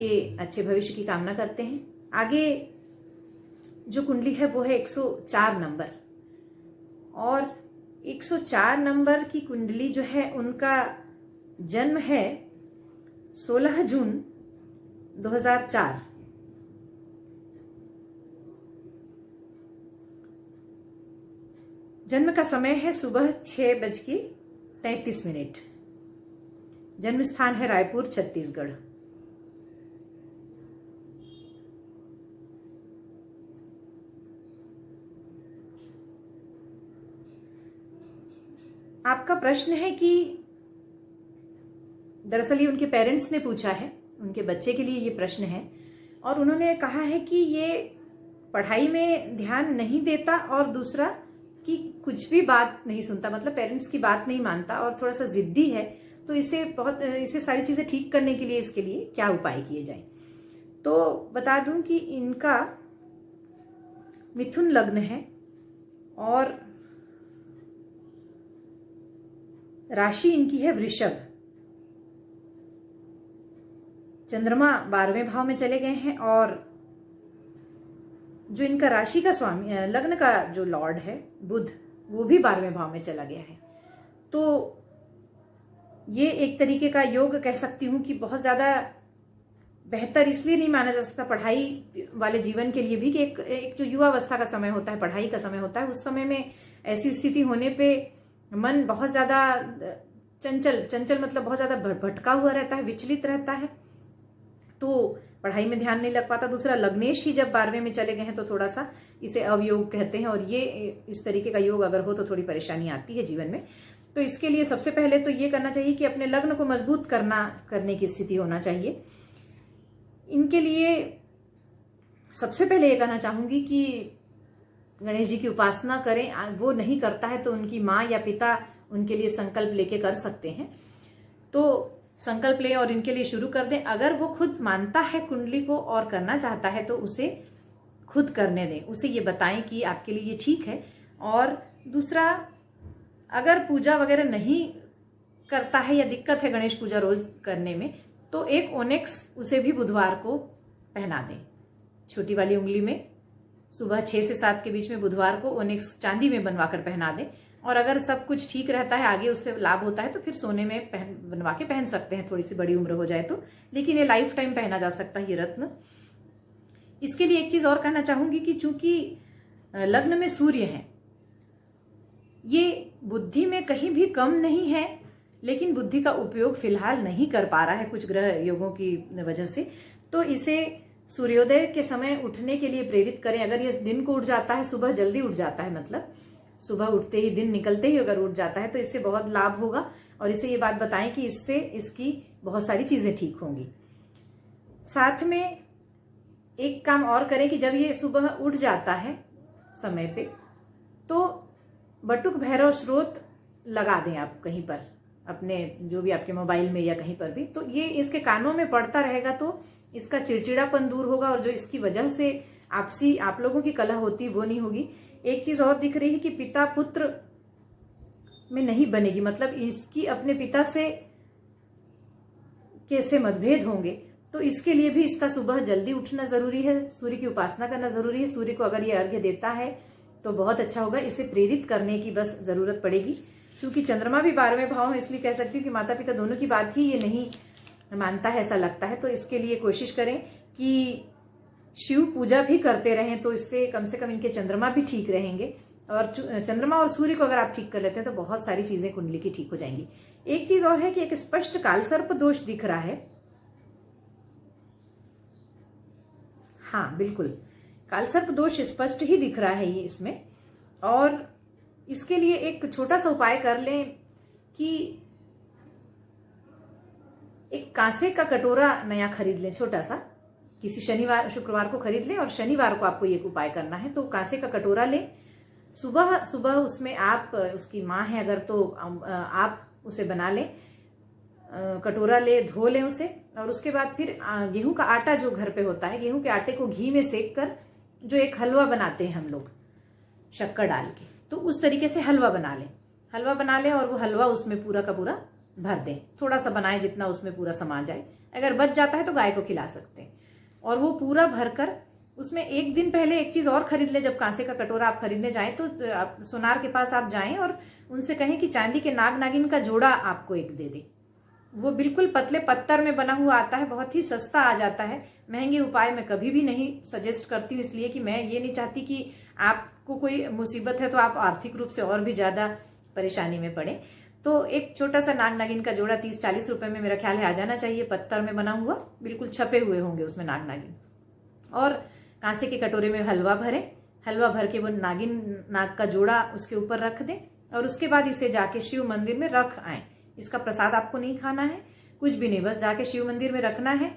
के अच्छे भविष्य की कामना करते हैं। आगे जो कुंडली है वो है 104 नंबर, और 104 नंबर की कुंडली जो है उनका जन्म है 16 जून 2004। जन्म का समय है सुबह 6:33। जन्म स्थान है रायपुर, छत्तीसगढ़। आपका प्रश्न है कि दरअसल ये उनके पेरेंट्स ने पूछा है, उनके बच्चे के लिए ये प्रश्न है, और उन्होंने कहा है कि ये पढ़ाई में ध्यान नहीं देता और दूसरा कि कुछ भी बात नहीं सुनता, मतलब पेरेंट्स की बात नहीं मानता और थोड़ा सा जिद्दी है। तो इसे सारी चीजें ठीक करने के लिए इसके लिए क्या उपाय किए जाएं। तो बता दूं कि इनका मिथुन लग्न है और राशि इनकी है वृषभ। चंद्रमा 12वें भाव में चले गए हैं और जो इनका राशि का स्वामी, लग्न का जो लॉर्ड है बुध, वो भी 12वें भाव में चला गया है। तो ये एक तरीके का योग कह सकती हूं कि बहुत ज्यादा बेहतर इसलिए नहीं माना जा सकता पढ़ाई वाले जीवन के लिए भी कि एक जो युवावस्था का समय होता है, पढ़ाई का समय होता है, उस समय में ऐसी स्थिति होने पे मन बहुत ज्यादा चंचल मतलब बहुत ज्यादा भटका हुआ रहता है, विचलित रहता है, तो पढ़ाई में ध्यान नहीं लग पाता। दूसरा, लग्नेश ही जब 12वें में चले गए हैं तो थोड़ा सा इसे अवयोग कहते हैं, और ये इस तरीके का योग अगर हो तो थोड़ी परेशानी आती है जीवन में। तो इसके लिए सबसे पहले तो ये करना चाहिए कि अपने लग्न को मजबूत करने की स्थिति होना चाहिए। इनके लिए सबसे पहले ये कहना चाहूंगी कि गणेश जी की उपासना करें। वो नहीं करता है तो उनकी माँ या पिता उनके लिए संकल्प लेके कर सकते हैं, तो संकल्प लें और इनके लिए शुरू कर दें। अगर वो खुद मानता है कुंडली को और करना चाहता है तो उसे खुद करने दें, उसे ये बताएं कि आपके लिए ये ठीक है। और दूसरा, अगर पूजा वगैरह नहीं करता है या दिक्कत है गणेश पूजा रोज करने में, तो एक ओनेक्स उसे भी बुधवार को पहना दें, छोटी वाली उंगली में सुबह 6 से 7 के बीच में बुधवार को ओनेक्स चांदी में बनवाकर पहना दें। और अगर सब कुछ ठीक रहता है, आगे उससे लाभ होता है, तो फिर सोने में बनवा के पहन सकते हैं, थोड़ी सी बड़ी उम्र हो जाए तो। लेकिन ये लाइफ टाइम पहना जा सकता है ये रत्न। इसके लिए एक चीज और कहना चाहूंगी कि चूंकि लग्न में सूर्य है, ये बुद्धि में कहीं भी कम नहीं है, लेकिन बुद्धि का उपयोग फिलहाल नहीं कर पा रहा है कुछ ग्रह योगों की वजह से। तो इसे सूर्योदय के समय उठने के लिए प्रेरित करें। अगर ये दिन को उठ जाता है, सुबह जल्दी उठ जाता है, मतलब सुबह उठते ही, दिन निकलते ही अगर उठ जाता है, तो इससे बहुत लाभ होगा। और इसे ये बात बताएं कि इससे इसकी बहुत सारी चीजें ठीक होंगी। साथ में एक काम और करें कि जब ये सुबह उठ जाता है समय पे, तो बटुक भैरव स्रोत लगा दें आप कहीं पर, अपने जो भी आपके मोबाइल में या कहीं पर भी। तो ये इसके कानों में पड़ता रहेगा तो इसका चिड़चिड़ापन दूर होगा, और जो इसकी वजह से आपसी आप लोगों की कलह होती वो नहीं होगी। एक चीज और दिख रही है कि पिता पुत्र में नहीं बनेगी, मतलब इसकी अपने पिता से कैसे मतभेद होंगे। तो इसके लिए भी इसका सुबह जल्दी उठना जरूरी है, सूर्य की उपासना करना जरूरी है। सूर्य को अगर ये अर्घ्य देता है तो बहुत अच्छा होगा। इसे प्रेरित करने की बस जरूरत पड़ेगी। चूंकि चंद्रमा भी 12वें भाव है, इसलिए कह सकती हूँ कि माता पिता दोनों की बात ही ये नहीं मानता है, ऐसा लगता है। तो इसके लिए कोशिश करें कि शिव पूजा भी करते रहें, तो इससे कम से कम इनके चंद्रमा भी ठीक रहेंगे। और चंद्रमा और सूर्य को अगर आप ठीक कर लेते हैं तो बहुत सारी चीजें कुंडली की ठीक हो जाएंगी। एक चीज और है कि एक स्पष्ट कालसर्प दोष दिख रहा है। हाँ बिल्कुल, कालसर्प दोष स्पष्ट ही दिख रहा है ये इसमें। और इसके लिए एक छोटा सा उपाय कर लें कि एक कांसे का कटोरा नया खरीद लें, छोटा सा, किसी शनिवार शुक्रवार को खरीद लें, और शनिवार को आपको ये उपाय करना है। तो कांसे का कटोरा लें, सुबह सुबह उसमें आप, उसकी माँ है अगर तो आप उसे बना लें, कटोरा ले, धो लें उसे, और उसके बाद फिर गेहूं का आटा जो घर पे होता है, गेहूं के आटे को घी में सेक कर जो एक हलवा बनाते हैं हम लोग शक्कर डाल के, तो उस तरीके से हलवा बना लें। और वो हलवा उसमें पूरा का पूरा भर दें, थोड़ा सा बनाएं जितना उसमें पूरा समा जाए। अगर बच जाता है तो गाय को खिला सकते हैं। और वो पूरा भरकर उसमें एक दिन पहले एक चीज और खरीद ले। जब कांसे का कटोरा आप खरीदने जाएं तो आप सुनार के पास आप जाएं और उनसे कहें कि चांदी के नाग नागिन का जोड़ा आपको एक दे दे। वो बिल्कुल पतले पत्थर में बना हुआ आता है, बहुत ही सस्ता आ जाता है। महंगे उपाय मैं कभी भी नहीं सजेस्ट करती हूँ, इसलिए कि मैं ये नहीं चाहती कि आपको कोई मुसीबत है तो आप आर्थिक रूप से और भी ज्यादा परेशानी में पड़े। तो एक छोटा सा नाग नागिन का जोड़ा 30-40 रुपए में मेरा ख्याल है आ जाना चाहिए, पत्थर में बना हुआ, बिल्कुल छपे हुए होंगे उसमें नाग नागिन। और कांसे के कटोरे में हलवा भरें, हलवा भर के वो नागिन नाग का जोड़ा उसके ऊपर रख दें और उसके बाद इसे जाके शिव मंदिर में रख आए। इसका प्रसाद आपको नहीं खाना है, कुछ भी नहीं, बस जाके शिव मंदिर में रखना है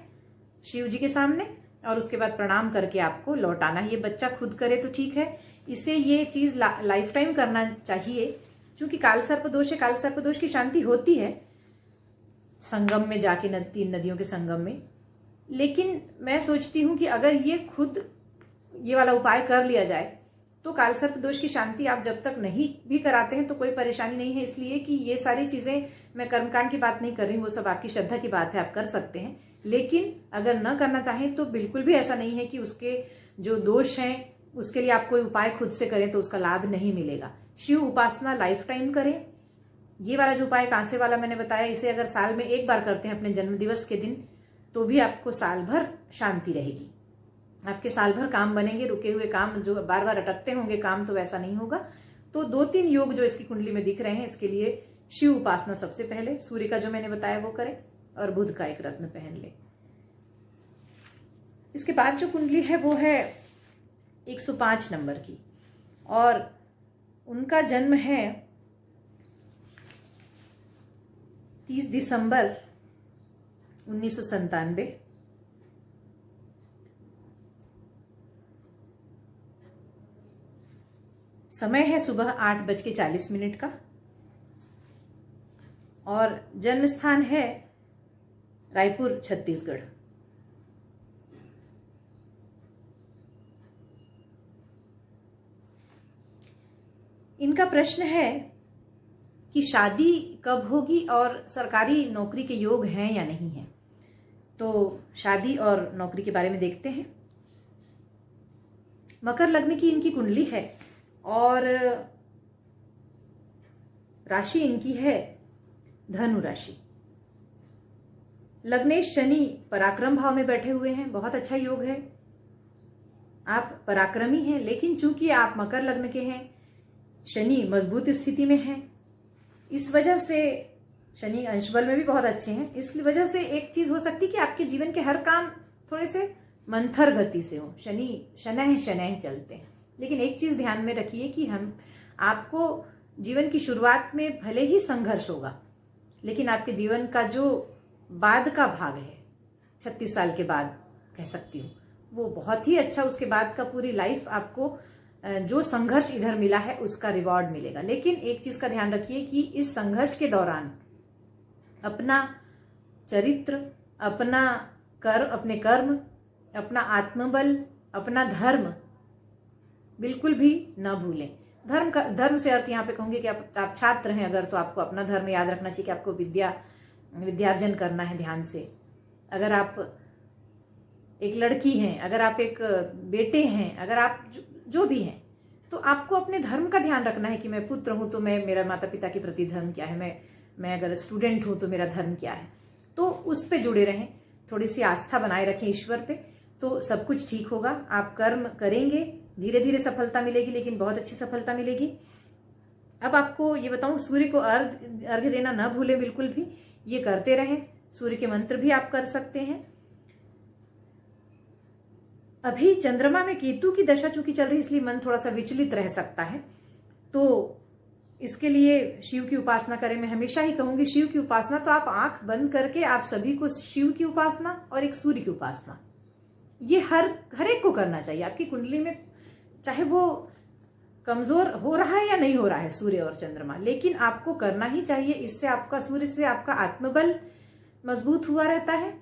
शिव जी के सामने और उसके बाद प्रणाम करके आपको लौटाना है। ये बच्चा खुद करे तो ठीक है, इसे ये चीज लाइफ टाइम करना चाहिए। क्योंकि काल सर्प दोष है, काल सर्प दोष की शांति होती है संगम में जाके, 3 नदियों के संगम में। लेकिन मैं सोचती हूं कि अगर ये खुद ये वाला उपाय कर लिया जाए तो काल सर्प दोष की शांति आप जब तक नहीं भी कराते हैं तो कोई परेशानी नहीं है। इसलिए कि ये सारी चीजें, मैं कर्मकांड की बात नहीं कर रही हूँ, वो सब आपकी श्रद्धा की बात है, आप कर सकते हैं। लेकिन अगर न करना चाहें तो बिल्कुल भी ऐसा नहीं है कि उसके जो दोष हैं उसके लिए आप कोई उपाय खुद से करें तो उसका लाभ नहीं मिलेगा। शिव उपासना लाइफ टाइम करें। ये वाला जो उपाय कांसे वाला मैंने बताया, इसे अगर साल में एक बार करते हैं अपने जन्मदिवस के दिन तो भी आपको साल भर शांति रहेगी। आपके साल भर काम बनेंगे, रुके हुए काम जो बार बार अटकते होंगे काम, तो वैसा नहीं होगा। तो 2-3 योग जो इसकी कुंडली में दिख रहे हैं, इसके लिए शिव उपासना सबसे पहले, सूर्य का जो मैंने बताया वो करें और बुध का एक रत्न पहन ले। इसके बाद जो कुंडली है वो है 105 नंबर की और उनका जन्म है 30 दिसंबर 1997। समय है सुबह 8:40 का और जन्म स्थान है रायपुर, छत्तीसगढ़। इनका प्रश्न है कि शादी कब होगी और सरकारी नौकरी के योग हैं या नहीं है। तो शादी और नौकरी के बारे में देखते हैं। मकर लग्न की इनकी कुंडली है और राशि इनकी है धनु राशि। लग्नेश शनि पराक्रम भाव में बैठे हुए हैं, बहुत अच्छा योग है। आप पराक्रमी हैं, लेकिन चूंकि आप मकर लग्न के हैं, शनि मजबूत स्थिति में है, इस वजह से शनि अंश बल में भी बहुत अच्छे हैं। इस वजह से एक चीज हो सकती है कि आपके जीवन के हर काम थोड़े से मंथर गति से हो, शनि शनैः शनैः चलते हैं। लेकिन एक चीज ध्यान में रखिए कि आपको जीवन की शुरुआत में भले ही संघर्ष होगा, लेकिन आपके जीवन का जो बाद का भाग है, 36 साल के बाद कह सकती हूँ, वो बहुत ही अच्छा, उसके बाद का पूरी लाइफ आपको जो संघर्ष इधर मिला है उसका रिवॉर्ड मिलेगा। लेकिन एक चीज का ध्यान रखिए कि इस संघर्ष के दौरान अपना चरित्र, अपने कर्म, अपना आत्मबल, अपना धर्म बिल्कुल भी न भूलें। धर्म से अर्थ यहाँ पे कहूंगी कि आप छात्र हैं अगर, तो आपको अपना धर्म याद रखना चाहिए कि आपको विद्यार्जन करना है ध्यान से। अगर आप एक लड़की हैं, अगर आप एक बेटे हैं, अगर आप जो भी हैं, तो आपको अपने धर्म का ध्यान रखना है कि मैं पुत्र हूं तो मेरा माता पिता के प्रति धर्म क्या है, मैं अगर स्टूडेंट हूं तो मेरा धर्म क्या है। तो उस पे जुड़े रहें, थोड़ी सी आस्था बनाए रखें ईश्वर पे, तो सब कुछ ठीक होगा। आप कर्म करेंगे, धीरे धीरे सफलता मिलेगी, लेकिन बहुत अच्छी सफलता मिलेगी। अब आपको ये बताऊं, सूर्य को अर्घ्य देना ना भूलें बिल्कुल भी, ये करते रहें। सूर्य के मंत्र भी आप कर सकते हैं। अभी चंद्रमा में केतु की दशा चूंकि चल रही है, इसलिए मन थोड़ा सा विचलित रह सकता है, तो इसके लिए शिव की उपासना करें। मैं हमेशा ही कहूंगी शिव की उपासना तो आप आंख बंद करके आप सभी को शिव की उपासना और एक सूर्य की उपासना, ये हर एक को करना चाहिए। आपकी कुंडली में चाहे वो कमजोर हो रहा है या नहीं हो रहा है सूर्य और चंद्रमा, लेकिन आपको करना ही चाहिए। इससे आपका, सूर्य से आपका आत्मबल मजबूत हुआ रहता है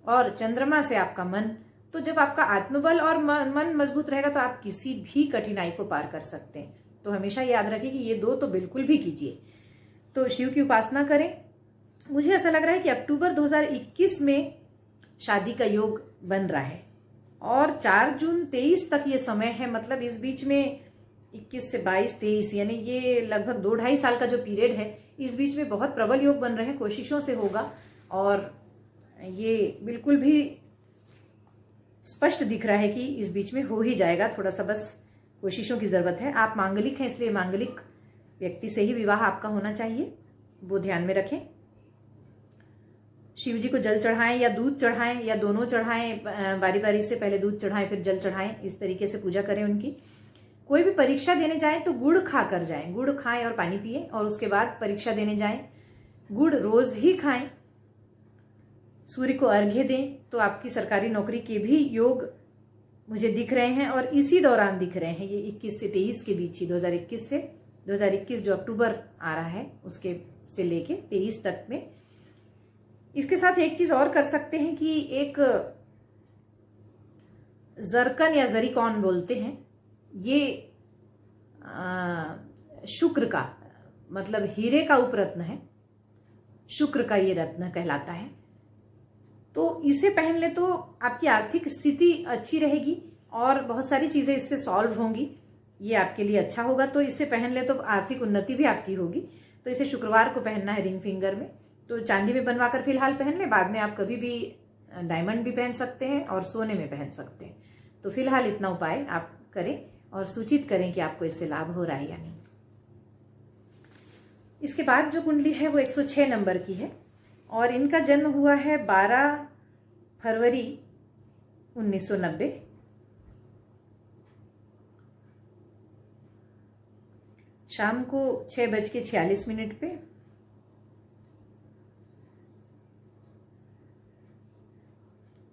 और चंद्रमा से आपका मन। तो जब आपका आत्मबल और मन मजबूत रहेगा तो आप किसी भी कठिनाई को पार कर सकते हैं। तो हमेशा याद रखिए कि ये दो तो बिल्कुल भी कीजिए। तो शिव की उपासना करें मुझे ऐसा लग रहा है कि अक्टूबर 2021 में शादी का योग बन रहा है और 4 जून 23 तक ये समय है। मतलब इस बीच में 21 से 22, 23 यानी ये लगभग 2-2.5 साल का जो पीरियड है, इस बीच में बहुत प्रबल योग बन रहे हैं, कोशिशों से होगा। और ये बिल्कुल भी स्पष्ट दिख रहा है कि इस बीच में हो ही जाएगा, थोड़ा सा बस कोशिशों की जरूरत है। आप मांगलिक हैं, इसलिए मांगलिक व्यक्ति से ही विवाह आपका होना चाहिए, वो ध्यान में रखें। शिव जी को जल चढ़ाएं या दूध चढ़ाएं या दोनों चढ़ाएं, बारी बारी से पहले दूध चढ़ाएं फिर जल चढ़ाएं, इस तरीके से पूजा करें उनकी। कोई भी परीक्षा देने जाएं तो गुड़ खा कर जाएं, गुड़ खाएं और पानी पिए और उसके बाद परीक्षा देने जाएं। गुड़ रोज ही खाएं, सूर्य को अर्घ्य दें, तो आपकी सरकारी नौकरी के भी योग मुझे दिख रहे हैं और इसी दौरान दिख रहे हैं। ये 21 से 23 के बीच ही, 2021 जो अक्टूबर आ रहा है उसके से लेके 23 तक में। इसके साथ एक चीज और कर सकते हैं कि एक जरकन या जरीकॉन बोलते हैं, ये शुक्र का मतलब हीरे का उपरत्न है, शुक्र का ये रत्न कहलाता है। तो इसे पहन ले तो आपकी आर्थिक स्थिति अच्छी रहेगी और बहुत सारी चीजें इससे सॉल्व होंगी, ये आपके लिए अच्छा होगा। तो इसे पहन ले तो आर्थिक उन्नति भी आपकी होगी। तो इसे शुक्रवार को पहनना है रिंग फिंगर में, तो चांदी में बनवाकर फिलहाल पहन ले, बाद में आप कभी भी डायमंड भी पहन सकते हैं और सोने में पहन सकते हैं। तो फिलहाल इतना उपाय आप करें और सूचित करें कि आपको इससे लाभ हो रहा है या नहीं। इसके बाद जो कुंडली है वो 106 नंबर की है और इनका जन्म हुआ है 12 फरवरी 1990। शाम को 6:46 पे।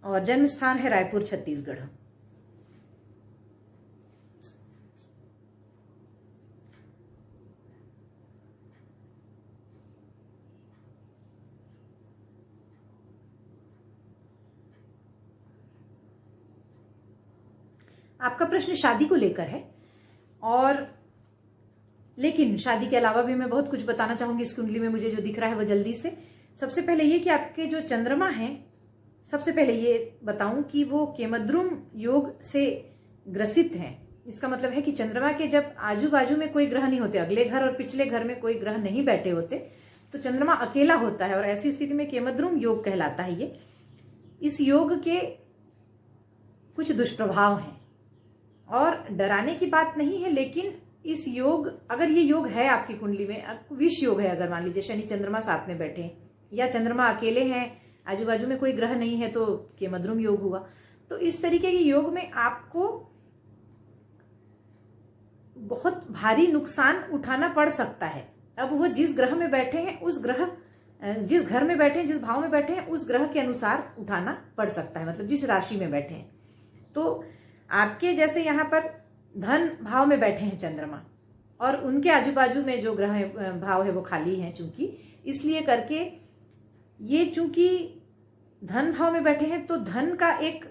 और जन्म स्थान है रायपुर, छत्तीसगढ़। आपका प्रश्न शादी को लेकर है और लेकिन शादी के अलावा भी मैं बहुत कुछ बताना चाहूंगी इस कुंडली में। मुझे जो दिख रहा है वो जल्दी से, सबसे पहले ये कि आपके जो चंद्रमा हैं, सबसे पहले ये बताऊं कि वो केमद्रुम योग से ग्रसित हैं। इसका मतलब है कि चंद्रमा के जब आजू बाजू में कोई ग्रह नहीं होते, अगले घर और पिछले घर में कोई ग्रह नहीं बैठे होते, तो चंद्रमा अकेला होता है और ऐसी स्थिति में केमद्रुम योग कहलाता है ये। इस योग के कुछ दुष्प्रभाव हैं और डराने की बात नहीं है, लेकिन इस योग, अगर ये योग है आपकी कुंडली में, विष योग है, अगर मान लीजिए शनि चंद्रमा साथ में बैठे हैं या चंद्रमा अकेले हैं, आजू बाजू में कोई ग्रह नहीं है, तो केमद्रुम योग हुआ। तो इस तरीके के योग में आपको बहुत भारी नुकसान उठाना पड़ सकता है। अब वो जिस ग्रह में बैठे हैं, उस ग्रह जिस घर में बैठे हैं, जिस भाव में बैठे हैं, उस ग्रह के अनुसार उठाना पड़ सकता है, मतलब जिस राशि में बैठे हैं। तो आपके जैसे यहाँ पर धन भाव में बैठे हैं चंद्रमा और उनके आजू बाजू में जो ग्रह भाव है वो खाली है, चूंकि इसलिए करके ये चूंकि धन भाव में बैठे हैं, तो धन का एक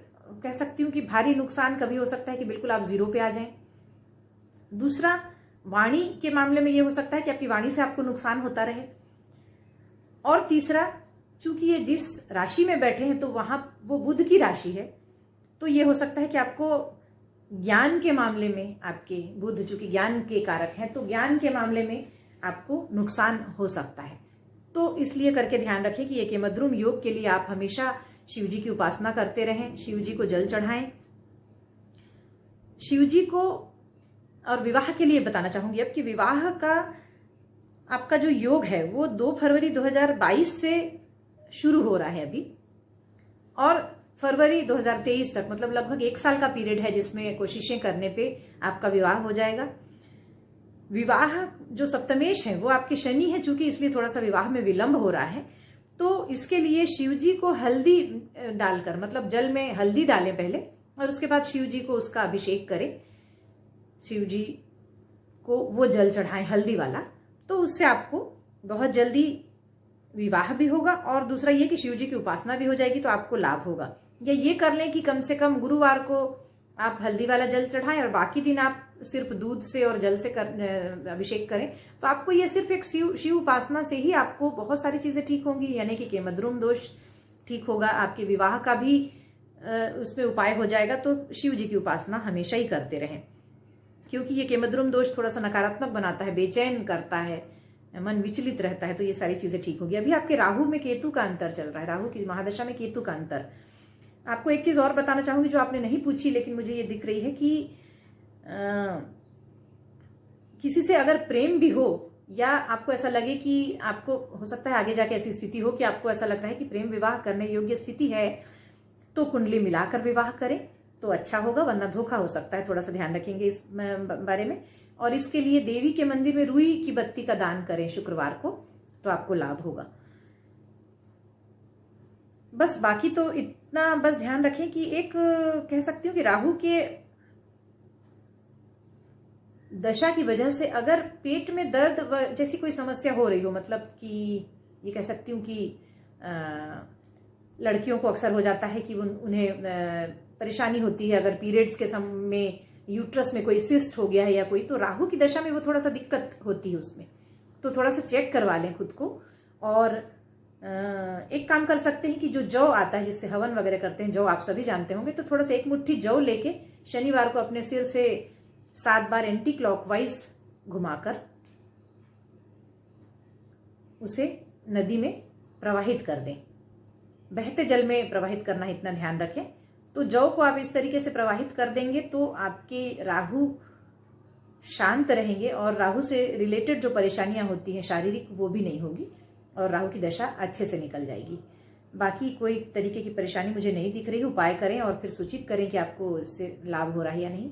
कह सकती हूं कि भारी नुकसान कभी हो सकता है कि बिल्कुल आप जीरो पे आ जाएं। दूसरा, वाणी के मामले में ये हो सकता है कि आपकी वाणी से आपको नुकसान होता रहे। और तीसरा, चूंकि ये जिस राशि में बैठे हैं तो वहां वो बुध की राशि है, तो ये हो सकता है कि आपको ज्ञान के मामले में, आपके बुध चूंकि ज्ञान के कारक हैं, तो ज्ञान के मामले में आपको नुकसान हो सकता है। तो इसलिए करके ध्यान रखें कि ये केमद्रुम योग के लिए आप हमेशा शिव जी की उपासना करते रहें, शिव जी को जल चढ़ाएं, शिव जी को। और विवाह के लिए बताना चाहूंगी अब कि विवाह का आपका जो योग है वो 2 फरवरी 2022 से शुरू हो रहा है अभी, और फरवरी 2023 तक, मतलब लगभग 1 साल का पीरियड है जिसमें कोशिशें करने पे आपका विवाह हो जाएगा। विवाह जो सप्तमेश है वो आपके शनि है, चूंकि इसलिए थोड़ा सा विवाह में विलंब हो रहा है। तो इसके लिए शिव जी को हल्दी डालकर, मतलब जल में हल्दी डालें पहले और उसके बाद शिव जी को उसका अभिषेक करें, शिव जी को वो जल चढ़ाएं हल्दी वाला, तो उससे आपको बहुत जल्दी विवाह भी होगा। और दूसरा ये कि शिव जी की उपासना भी हो जाएगी, तो आपको लाभ होगा। या ये कर लें कि कम से कम गुरुवार को आप हल्दी वाला जल चढ़ाएं और बाकी दिन आप सिर्फ दूध से और जल से अभिषेक करें, तो आपको ये सिर्फ एक शिव उपासना से ही आपको बहुत सारी चीजें ठीक होंगी। यानी कि केमद्रुम दोष ठीक होगा, आपके विवाह का भी उसमें उपाय हो जाएगा। तो शिव जी की उपासना हमेशा ही करते रहें, क्योंकि ये केमद्रुम दोष थोड़ा सा नकारात्मक बनाता है, बेचैन करता है, मन विचलित रहता है। तो ये सारी चीजें ठीक होगी। अभी आपके राहु में केतु का अंतर चल रहा है, राहु की महादशा में केतु का अंतर। आपको एक चीज और बताना चाहूंगी जो आपने नहीं पूछी, लेकिन मुझे ये दिख रही है कि किसी से अगर प्रेम भी हो, या आपको ऐसा लगे कि आपको हो सकता है आगे जाके ऐसी स्थिति हो कि आपको ऐसा लग रहा है कि प्रेम विवाह करने योग्य स्थिति है, तो कुंडली मिलाकर विवाह करें तो अच्छा होगा, वरना धोखा हो सकता है। थोड़ा सा ध्यान रखेंगे इस बारे में। और इसके लिए देवी के मंदिर में रुई की बत्ती का दान करें शुक्रवार को, तो आपको लाभ होगा। बस बाकी तो इतना बस ध्यान रखें कि एक कह सकती हूँ कि राहु के दशा की वजह से अगर पेट में दर्द जैसी कोई समस्या हो रही हो, मतलब कि ये कह सकती हूँ कि लड़कियों को अक्सर हो जाता है कि उन्हें परेशानी होती है अगर पीरियड्स के समय में यूट्रस में कोई सिस्ट हो गया है या कोई, तो राहु की दशा में वो थोड़ा सा दिक्कत होती है उसमें। तो थोड़ा सा चेक करवा लें खुद को। और एक काम कर सकते हैं कि जो जौ आता है जिससे हवन वगैरह करते हैं, जौ आप सभी जानते होंगे, तो थोड़ा सा एक मुट्ठी जौ लेके शनिवार को अपने सिर से 7 बार एंटी क्लॉकवाइज घुमाकर उसे नदी में प्रवाहित कर दें। बहते जल में प्रवाहित करना, इतना ध्यान रखें। तो जौ को आप इस तरीके से प्रवाहित कर देंगे तो आपके राहु शांत रहेंगे और राहु से रिलेटेड जो परेशानियां होती हैं शारीरिक, वो भी नहीं होगी और राहु की दशा अच्छे से निकल जाएगी। बाकी कोई तरीके की परेशानी मुझे नहीं दिख रही। उपाय करें और फिर सूचित करें कि आपको इससे लाभ हो रहा है या नहीं।